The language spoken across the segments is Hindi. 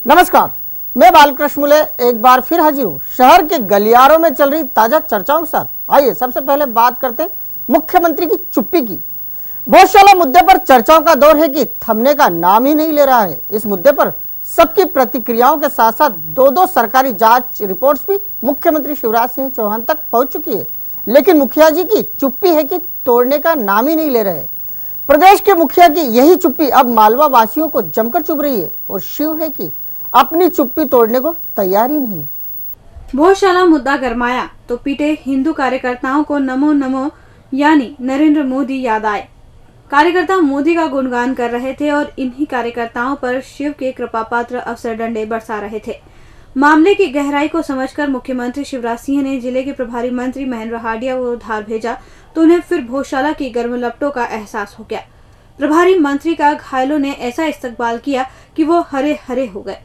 नमस्कार, मैं बालकृष्ण मुले एक बार फिर हाजिर हूँ शहर के गलियारों में चल रही ताजा चर्चाओं के साथ। आइए सबसे पहले बात करते मुख्यमंत्री की चुप्पी की। भोजशाला मुद्दे पर चर्चाओं का दौर है कि थमने का नाम ही नहीं ले रहा है। इस मुद्दे पर सबकी प्रतिक्रियाओं के साथ साथ दो सरकारी जांच रिपोर्ट्स भी मुख्यमंत्री शिवराज सिंह चौहान तक पहुंच चुकी है, लेकिन मुखिया जी की चुप्पी है कि तोड़ने का नाम ही नहीं ले रहे। प्रदेश के मुखिया की यही चुप्पी अब मालवा वासियों को जमकर चुभ रही है और शिव है कि अपनी चुप्पी तोड़ने को तैयार ही नहीं। भोजशाला मुद्दा गरमाया तो पीटे हिंदू कार्यकर्ताओं को नमो नमो यानी नरेंद्र मोदी याद आए। कार्यकर्ता मोदी का गुणगान कर रहे थे और इन्हीं कार्यकर्ताओं पर शिव के कृपा पात्र अफसर डंडे बरसा रहे थे। मामले की गहराई को समझकर मुख्यमंत्री शिवराज सिंह ने जिले के प्रभारी मंत्री महेंद्र हाडिया को धार भेजा तो उन्हें फिर भोजशाला की गर्म लपटों का एहसास हो गया। प्रभारी मंत्री का घायलों ने ऐसा इस्तकबाल किया कि वो हरे हरे हो गए।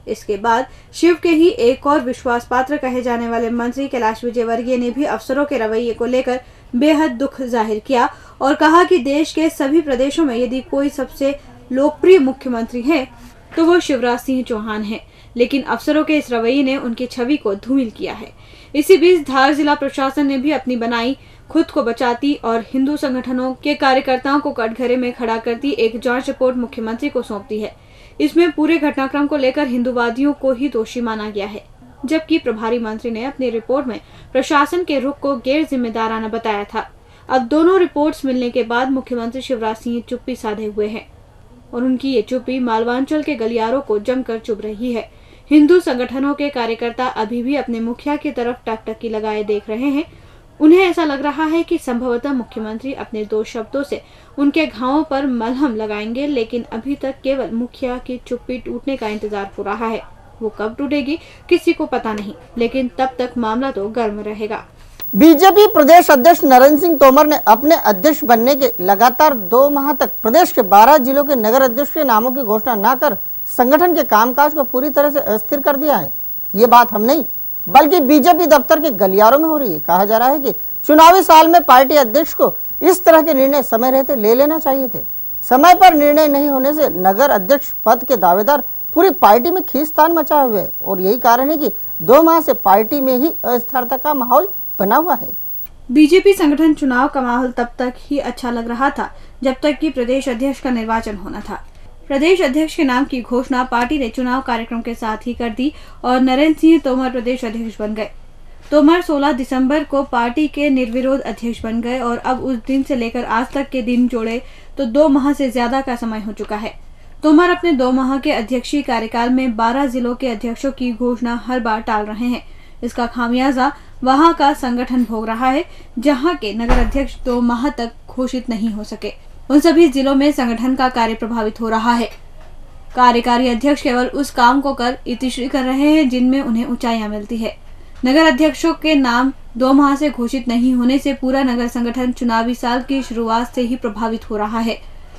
इसके बाद शिव के ही एक और विश्वास पात्र कहे जाने वाले मंत्री कैलाश विजयवर्गीय ने भी अफसरों के रवैये को लेकर बेहद दुख जाहिर किया और कहा कि देश के सभी प्रदेशों में यदि कोई सबसे लोकप्रिय मुख्यमंत्री है तो वो शिवराज सिंह चौहान है, लेकिन अफसरों के इस रवैये ने उनकी छवि को धूमिल किया है। इसी बीच धार जिला प्रशासन ने भी अपनी बनाई खुद को बचाती और हिंदू संगठनों के कार्यकर्ताओं को कटघरे में खड़ा करती एक जांच रिपोर्ट मुख्यमंत्री को सौंपती है। इसमें पूरे घटनाक्रम को लेकर हिंदूवादियों को ही दोषी माना गया है, जबकि प्रभारी मंत्री ने अपनी रिपोर्ट में प्रशासन के रुख को गैर जिम्मेदाराना बताया था। अब दोनों रिपोर्ट्स मिलने के बाद मुख्यमंत्री शिवराज सिंह चुप्पी साधे हुए हैं और उनकी ये चुप्पी मालवांचल के गलियारों को जमकर चुभ रही है। हिंदू संगठनों के कार्यकर्ता अभी भी अपने मुखिया की तरफ टकटकी लगाए देख रहे हैं। उन्हें ऐसा लग रहा है कि संभवतः मुख्यमंत्री अपने दो शब्दों से उनके घावों पर मलहम लगाएंगे, लेकिन अभी तक केवल मुखिया की चुप्पी टूटने का इंतजार हो रहा है। वो कब टूटेगी किसी को पता नहीं, लेकिन तब तक मामला तो गर्म रहेगा। बीजेपी प्रदेश अध्यक्ष नरेंद्र सिंह तोमर ने अपने अध्यक्ष बनने के लगातार 2 माह तक प्रदेश के 12 जिलों के नगर अध्यक्ष के नामों की घोषणा न कर संगठन के कामकाज को पूरी तरह से अस्थिर कर दिया है। ये बात हम नहीं बल्कि बीजेपी दफ्तर के गलियारों में हो रही है। कहा जा रहा है कि चुनावी साल में पार्टी अध्यक्ष को इस तरह के निर्णय समय रहते ले लेना चाहिए थे। समय पर निर्णय नहीं होने से नगर अध्यक्ष पद के दावेदार पूरी पार्टी में खींचतान मचा हुए है और यही कारण है कि 2 माह से पार्टी में ही अस्थिरता का माहौल बना हुआ है। बीजेपी संगठन चुनाव का माहौल तब तक ही अच्छा लग रहा था जब तक कि प्रदेश अध्यक्ष का निर्वाचन होना था। प्रदेश अध्यक्ष के नाम की घोषणा पार्टी ने चुनाव कार्यक्रम के साथ ही कर दी और नरेंद्र सिंह तोमर प्रदेश अध्यक्ष बन गए। तोमर 16 दिसंबर को पार्टी के निर्विरोध अध्यक्ष बन गए और अब उस दिन से लेकर आज तक के दिन जोड़े तो 2 माह से ज्यादा का समय हो चुका है। तोमर अपने 2 माह के अध्यक्षीय कार्यकाल में 12 जिलों के अध्यक्षों की घोषणा हर बार टाल रहे हैं। इसका खामियाजा वहां का संगठन भोग रहा है, जहां के नगर अध्यक्ष 2 माह तक घोषित नहीं हो सके। उन सभी जिलों में संगठन का कार्य प्रभावित हो रहा है। कार्यकारी अध्यक्ष केवल उस काम को कर इतिश्री कर रहे हैं जिनमें उन्हें ऊंचाइयां मिलती है। नगर अध्यक्षों के नाम 2 माह से घोषित नहीं होने से पूरा नगर संगठन चुनावी साल की शुरुआत से ही प्रभावित हो रहा है।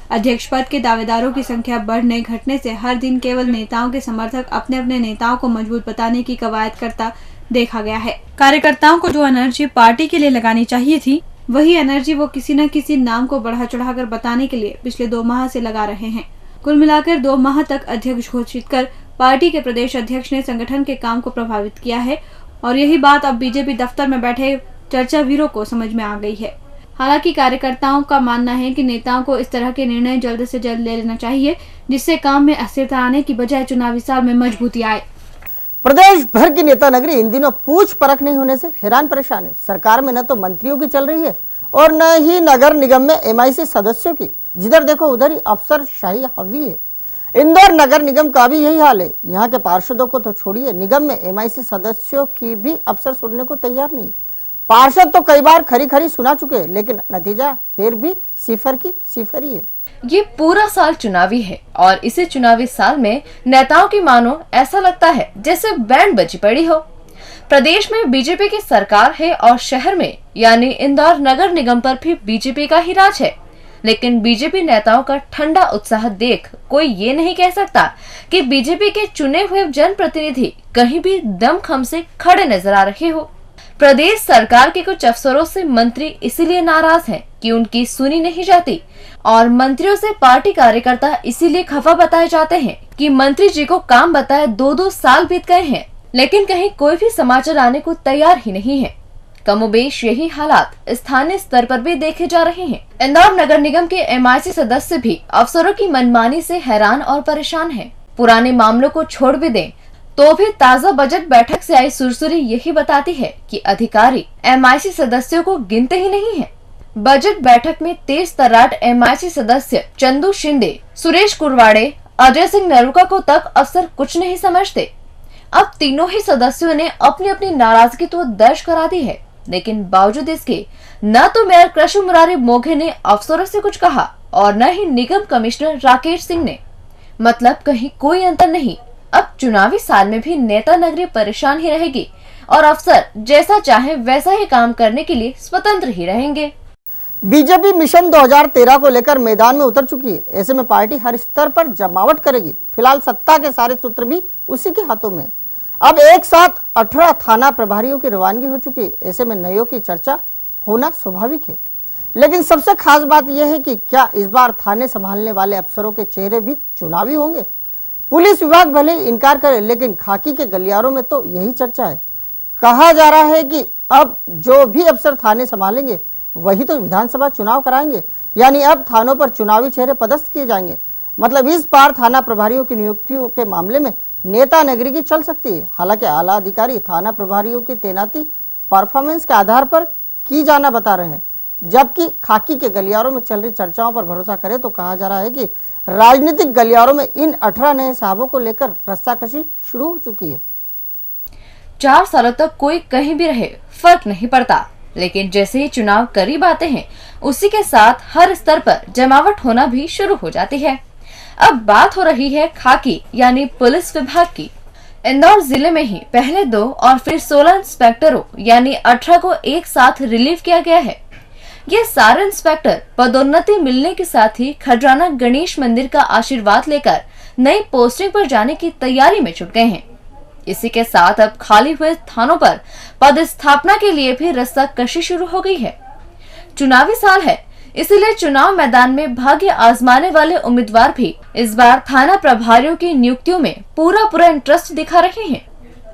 अध्यक्ष पद के दावेदारों की संख्या बढ़ने घटने से हर दिन केवल नेताओं के समर्थक अपने अपने नेताओं को मजबूत बताने की कवायद करता देखा गया है। कार्यकर्ताओं को जो एनर्जी पार्टी के लिए लगानी चाहिए थी, वही एनर्जी वो किसी न किसी नाम को बढ़ा चढ़ाकर बताने के लिए पिछले 2 माह से लगा रहे हैं। कुल मिलाकर 2 माह तक अध्यक्ष घोषित कर पार्टी के प्रदेश अध्यक्ष ने संगठन के काम को प्रभावित किया है और यही बात अब बीजेपी दफ्तर में बैठे चर्चा वीरों को समझ में आ गई है। हालांकि कार्यकर्ताओं का मानना है कि नेताओं को इस तरह के निर्णय जल्द से जल्द ले लेना चाहिए, जिससे काम में अस्थिरता आने की बजाय चुनावी साल में मजबूती आए। प्रदेश भर की नेता नगरी इन दिनों पूछ परख नहीं होने से हैरान परेशान है। सरकार में न तो मंत्रियों की चल रही है और न ही नगर निगम में MIC सदस्यों की। जिधर देखो उधर ही अफसर शाही हावी है। इंदौर नगर निगम का भी यही हाल है। यहाँ के पार्षदों को तो छोड़िए, निगम में MIC सदस्यों की भी अफसर सुनने को तैयार नहीं। पार्षद तो कई बार खरी खरी सुना चुके हैं, लेकिन नतीजा फिर भी सिफर की सिफर ही है। ये पूरा साल चुनावी है और इसी चुनावी साल में नेताओं की मानो ऐसा लगता है जैसे बैंड बजी पड़ी हो। प्रदेश में बीजेपी की सरकार है और शहर में यानी इंदौर नगर निगम पर भी बीजेपी का ही राज है, लेकिन बीजेपी नेताओं का ठंडा उत्साह देख कोई ये नहीं कह सकता कि बीजेपी के चुने हुए जनप्रतिनिधि कहीं भी दमखम से खड़े नजर आ रहे हो। प्रदेश सरकार के कुछ अफसरों से मंत्री इसीलिए नाराज हैं कि उनकी सुनी नहीं जाती और मंत्रियों से पार्टी कार्यकर्ता इसीलिए खफा बताए जाते हैं कि मंत्री जी को काम बताए 2-2 साल बीत गए हैं, लेकिन कहीं कोई भी समाचार आने को तैयार ही नहीं है। कमोबेश यही हालात स्थानीय स्तर पर भी देखे जा रहे हैं। इंदौर नगर निगम के MIC सदस्य भी अफसरों की मनमानी से हैरान और परेशान हैं। पुराने मामलों को छोड़ भी दें तो भी ताज़ा बजट बैठक से आई सुरसुरी यही बताती है कि अधिकारी MIC सदस्यों को गिनते ही नहीं हैं। बजट बैठक में तेज तर्राट MIC सदस्य चंदू शिंदे, सुरेश कुरवाड़े, अजय सिंह नरूका को तक अफसर कुछ नहीं समझते। अब तीनों ही सदस्यों ने अपनी अपनी नाराजगी तो दर्ज करा दी है, लेकिन बावजूद इसके न तो मेयर कृष्ण मुरारी मोघे ने अफसरों से कुछ कहा और न ही निगम कमिश्नर राकेश सिंह ने। मतलब कहीं कोई अंतर नहीं। अब चुनावी साल में भी नेता नगरी परेशान ही रहेगी और अफसर जैसा चाहे वैसा ही काम करने के लिए स्वतंत्र ही रहेंगे। बीजेपी मिशन 2013 को लेकर मैदान में उतर चुकी है। ऐसे में पार्टी हर स्तर पर जमावट करेगी। फिलहाल सत्ता के सारे सूत्र भी उसी के हाथों में। अब एक साथ 18 थाना प्रभारियों की रवानगी हो चुकी है। ऐसे में नयों की चर्चा होना स्वाभाविक है, लेकिन सबसे खास बात यह है कि क्या इस बार थाने संभालने वाले अफसरों के चेहरे भी चुनावी होंगे। पुलिस विभाग भले इनकार करे, लेकिन खाकी के गलियारों में तो यही चर्चा है। कहा जा रहा है कि अब जो भी अफसर थाने संभालेंगे वही तो विधानसभा चुनाव कराएंगे, यानी अब थानों पर चुनावी चेहरे पदस्थ किए जाएंगे। मतलब इस बार थाना प्रभारियों की नियुक्तियों के मामले में नेता नगरी की चल सकती है। हालांकि आला अधिकारी थाना प्रभारियों की तैनाती परफॉर्मेंस के आधार पर की जाना बता रहे हैं, जबकि खाकी के गलियारों में चल रही चर्चाओं पर भरोसा करें तो कहा जा रहा है कि राजनीतिक गलियारों में इन 18 नए साहबों को लेकर रस्साकशी शुरू हो चुकी है। 4 सालों तक कोई कहीं भी रहे फर्क नहीं पड़ता, लेकिन जैसे ही चुनाव करीब आते हैं उसी के साथ हर स्तर पर जमावट होना भी शुरू हो जाती है। अब बात हो रही है खाकी यानी पुलिस विभाग की। इंदौर जिले में ही पहले 2 और फिर 16 इंस्पेक्टरों यानी 18 को एक साथ रिलीव किया गया है। ये सारे इंस्पेक्टर पदोन्नति मिलने के साथ ही खजराना गणेश मंदिर का आशीर्वाद लेकर नई पोस्टिंग पर जाने की तैयारी में जुट गए हैं। इसी के साथ अब खाली हुए थानों पर पदस्थापना के लिए भी रस्साकशी शुरू हो गई है। चुनावी साल है, इसीलिए चुनाव मैदान में भाग्य आजमाने वाले उम्मीदवार भी इस बार थाना प्रभारियों की नियुक्तियों में पूरा इंटरेस्ट दिखा रहे हैं।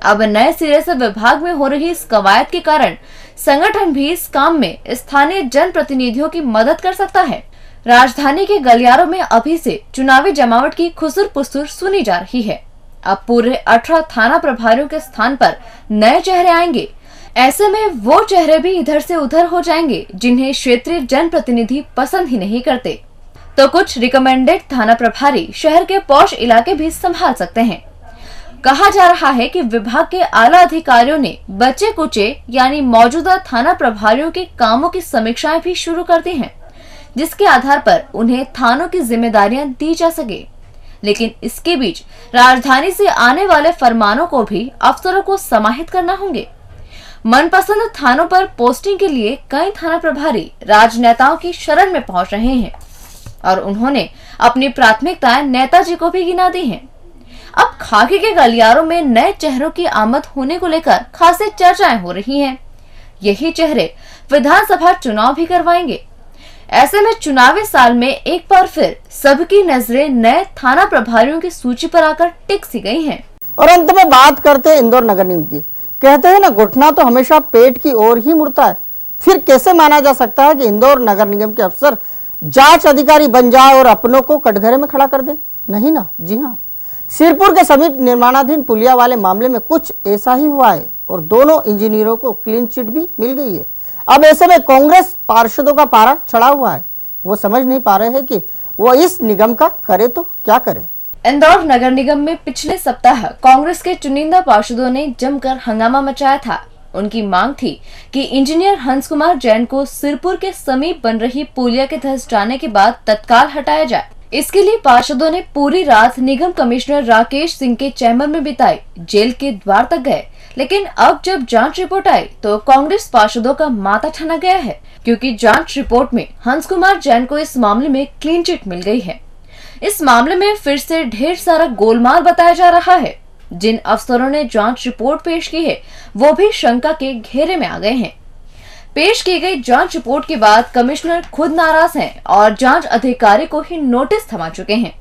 अब नए सिरे से विभाग में हो रही इस कवायद के कारण संगठन भी इस काम में स्थानीय जनप्रतिनिधियों की मदद कर सकता है। राजधानी के गलियारों में अभी से चुनावी जमावट की खुसुर पुसुर सुनी जा रही है। अब पूरे 18 थाना प्रभारियों के स्थान पर नए चेहरे आएंगे। ऐसे में वो चेहरे भी इधर से उधर हो जाएंगे जिन्हें क्षेत्रीय जनप्रतिनिधि पसंद ही नहीं करते। तो कुछ रिकमेंडेड थाना प्रभारी शहर के पॉश इलाके भी संभाल सकते हैं। कहा जा रहा है कि विभाग के आला अधिकारियों ने बचे कुचे यानी मौजूदा थाना प्रभारियों के कामों की समीक्षाएं भी शुरू कर दी हैं, जिसके आधार पर उन्हें थानों की जिम्मेदारियां दी जा सके। लेकिन इसके बीच राजधानी से आने वाले फरमानों को भी अफसरों को समाहित करना होंगे। मनपसंद थानों पर पोस्टिंग के लिए कई थाना प्रभारी राजनेताओं की शरण में पहुंच रहे हैं और उन्होंने अपनी प्राथमिकताएं नेताजी को भी गिना दी हैं। अब खाकी के गलियारों में नए चेहरों की आमद होने को लेकर खासी चर्चाएं हो रही हैं। यही चेहरे विधानसभा चुनाव भी करवाएंगे। ऐसे में चुनावी साल में एक बार फिर सबकी नजरें नए थाना प्रभारियों की सूची पर आकर टिक सी गई हैं। और अंत में बात करते हैं इंदौर नगर निगम की। कहते हैं ना, घुटना तो हमेशा पेट की ओर ही मुड़ता है। फिर कैसे माना जा सकता है कि इंदौर नगर निगम के अफसर जांच अधिकारी बन जाए और अपनों को कटघरे में खड़ा कर दे? नहीं ना। जी हाँ, सिरपुर के समीप निर्माणाधीन पुलिया वाले मामले में कुछ ऐसा ही हुआ है और दोनों इंजीनियरों को क्लीन चिट भी मिल गई है। अब ऐसे में कांग्रेस पार्षदों का पारा चढ़ा हुआ है। वो समझ नहीं पा रहे हैं कि वो इस निगम का करे तो क्या करे। इंदौर नगर निगम में पिछले सप्ताह कांग्रेस के चुनिंदा पार्षदों ने जमकर हंगामा मचाया था। उनकी मांग थी कि इंजीनियर हंस कुमार जैन को सिरपुर के समीप बन रही पुलिया के धंस जाने के बाद तत्काल हटाया जाए। इसके लिए पार्षदों ने पूरी रात निगम कमिश्नर राकेश सिंह के चैम्बर में बिताई, जेल के द्वार तक गए। लेकिन अब जब जांच रिपोर्ट आई तो कांग्रेस पार्षदों का माथा ठना गया है, क्योंकि जांच रिपोर्ट में हंस कुमार जैन को इस मामले में क्लीन चिट मिल गई है। इस मामले में फिर से ढेर सारा गोलमाल बताया जा रहा है। जिन अफसरों ने जांच रिपोर्ट पेश की है वो भी शंका के घेरे में आ गए हैं। पेश की गई जांच रिपोर्ट के बाद कमिश्नर खुद नाराज हैं और जांच अधिकारी को ही नोटिस थमा चुके हैं।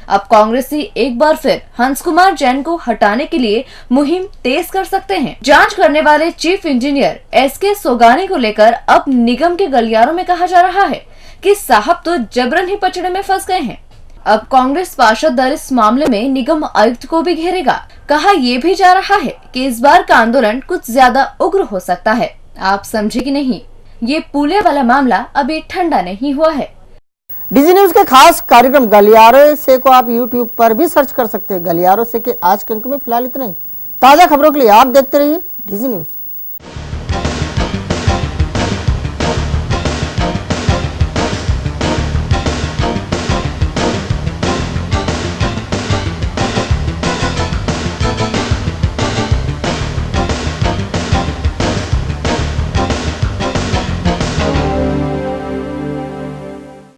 अब कांग्रेसी एक बार फिर हंस कुमार जैन को हटाने के लिए मुहिम तेज कर सकते हैं। जांच करने वाले चीफ इंजीनियर SK सोगानी को लेकर अब निगम के गलियारों में कहा जा रहा है कि साहब तो जबरन ही पचड़े में फंस गए हैं। अब कांग्रेस पार्षद दल इस मामले में निगम आयुक्त को भी घेरेगा। कहा यह भी जा रहा है कि इस बार का आंदोलन कुछ ज्यादा उग्र हो सकता है। आप समझे कि नहीं, ये पुलिया वाला मामला अभी ठंडा नहीं हुआ है। डीजी न्यूज के खास कार्यक्रम गलियारों से को आप यूट्यूब पर भी सर्च कर सकते हैं। गलियारों से के आज के अंक में फिलहाल इतना ही। ताजा खबरों के लिए आप देखते रहिए डीजी न्यूज।